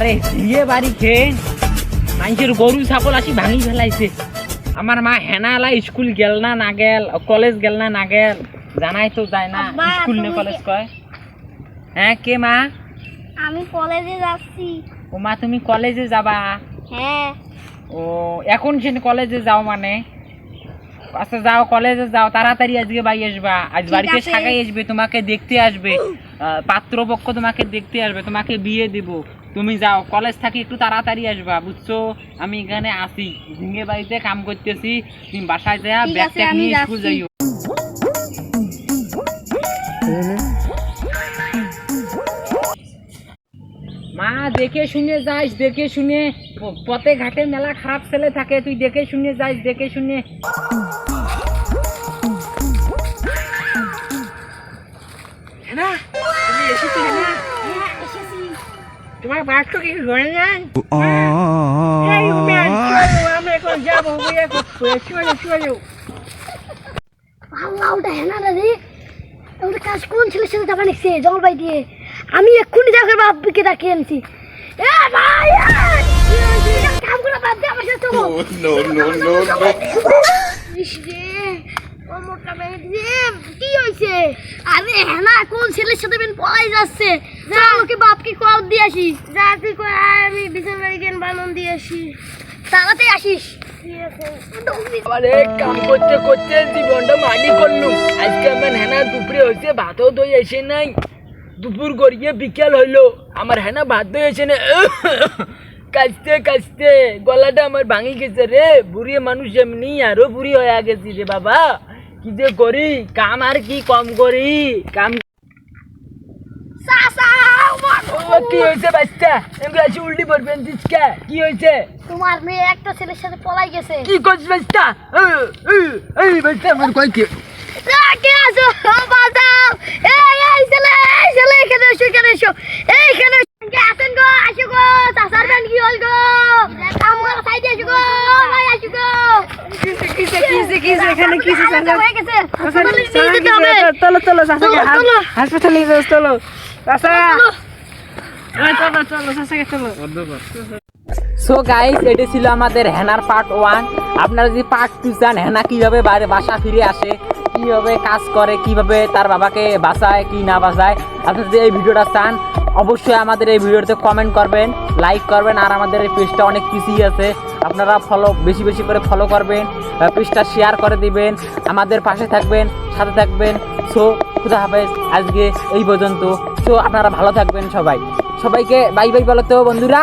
আরে বিয়ে বাড়ি খেয়ে মানুষের গরু ছাগল আসি ভাঙি ফেলাইছে। আমার মা হেনালা স্কুল গেল না না গেল, কলেজ গেল না না গেল, জানাই তো যায় না স্কুল নে কলেজ কয়। হ্যাঁ কে মা? আমি কলেজে যাচ্ছি। ও মা তুমি কলেজে যাবা? হ্যাঁ। ও এখন সে কলেজে যাও মানে? আচ্ছা যাও, কলেজে যাও, তাড়াতাড়ি আজকে বাড়ি আসবা। আজ বাড়িতে সাগাই আসবে, তোমাকে দেখতে আসবে, পাত্রপক্ষ তোমাকে দেখতে আসবে, তোমাকে বিয়ে দিব। তুমি যাও, কলেজ থাকি একটু তাড়াতাড়ি আসবা, বুঝছো? আমি এখানে আসি, ঝিঙে বাড়িতে কাম করতেছি। তুমি বাসায় যা ব্যাগ ট্যাগ নিয়ে স্কুল যাইও। মা দেখে শুনে যাইস, দেখে শুনে, পথে ঘাটে মেলা খারাপ ছেলে থাকে, তুই দেখে শুনে যাইস, দেখে শুনে। তুমি এসেছো না? তোমার বাস তো কিছু ধরে নেন। আমরা এখন যাবো, ওটা হেনা দাদি, ওটা কাজ কোন ছেলের সাথে যাবা নিচ্ছে জঙ্গলবাই দিয়ে? আমি এক্ষুনি দেখে বাপকে ডাকে আনছি। এ ভাই কাম করে বাদ দে, আমার সাথে চলো। কি হয়েছে? আরে হেনা কোন ছেলের সাথে পলাই যাচ্ছে, ওকে বাপকে কল দিয়ে আসি। যা তুই কই, আমি বিছানায় গেন বানন দিয়ে আসি, তাড়াতাড়ি আসিস। আরে কাম করতে করতে জীবনটা মাটি করলুম। আজকে আমার হেনা দুপুরে হয়েছে, ভাতও দই আসে নাই। দুপুর গড়িয়ে বিকেল হইলো, আমার হেনা ভাত দই আসে না। কাঁচতে কাঁচতে গলাটা আমার ভাঙি গেছে রে। বুড়ি মানুষ এমনি আরো বুড়ি হয়ে গেছি রে বাবা। কি যে করি, কাম আর কি কম করি কাম। কি হয়েছে বাচ্চা? এমনি আসি উল্টি পড়বেন দিচ্ছা, কি হয়েছে? তোমার মেয়ে একটা ছেলের সাথে পলাই গেছে। কি করছিস বাচ্চা? এই বাচ্চা আমার কয় কি? কে আছো? বাঁচাও! এই ছেলে এখানে এসো, এখানে এসো, এইখানে আসেন গো, আসো গো, চাচার ব্যান কি হল গো? কাম করো সাইডে আসো গো, ভাই আসো গো। কিসে এখানে কিসে চাচা হয়ে গেছে, চলো চাচাকে হাসপাতালে নিয়ে যাও, চলো চাচা, চলো চাচাকে চলো। সো গাইস, এটি ছিল আমাদের হেনার পার্ট 1। আপনারা যদি পার্ট 2 চান, হেনা কিভাবে বাসা ফিরে আসে, কিভাবে কাজ করে, কিভাবে তার বাবাকে বাঁচায় কি না বাঁচায়, আপনারা যদি এই ভিডিওটা চান, অবশ্যই আমাদের এই ভিডিওতে কমেন্ট করবেন, লাইক করবেন। আর আমাদের এই পেজটা অনেক পিছিয়ে আছে, আপনারা বেশি বেশি করে ফলো করবেন, পেজটা শেয়ার করে দিবেন, আমাদের পাশে থাকবেন, সাথে থাকবেন। সো খুদা হাফেজ, আজকে এই পর্যন্ত। সো আপনারা ভালো থাকবেন, সবাইকে বাই বাই বলো তো বন্ধুরা।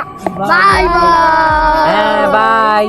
Bye bye. হ্যাঁ বাই।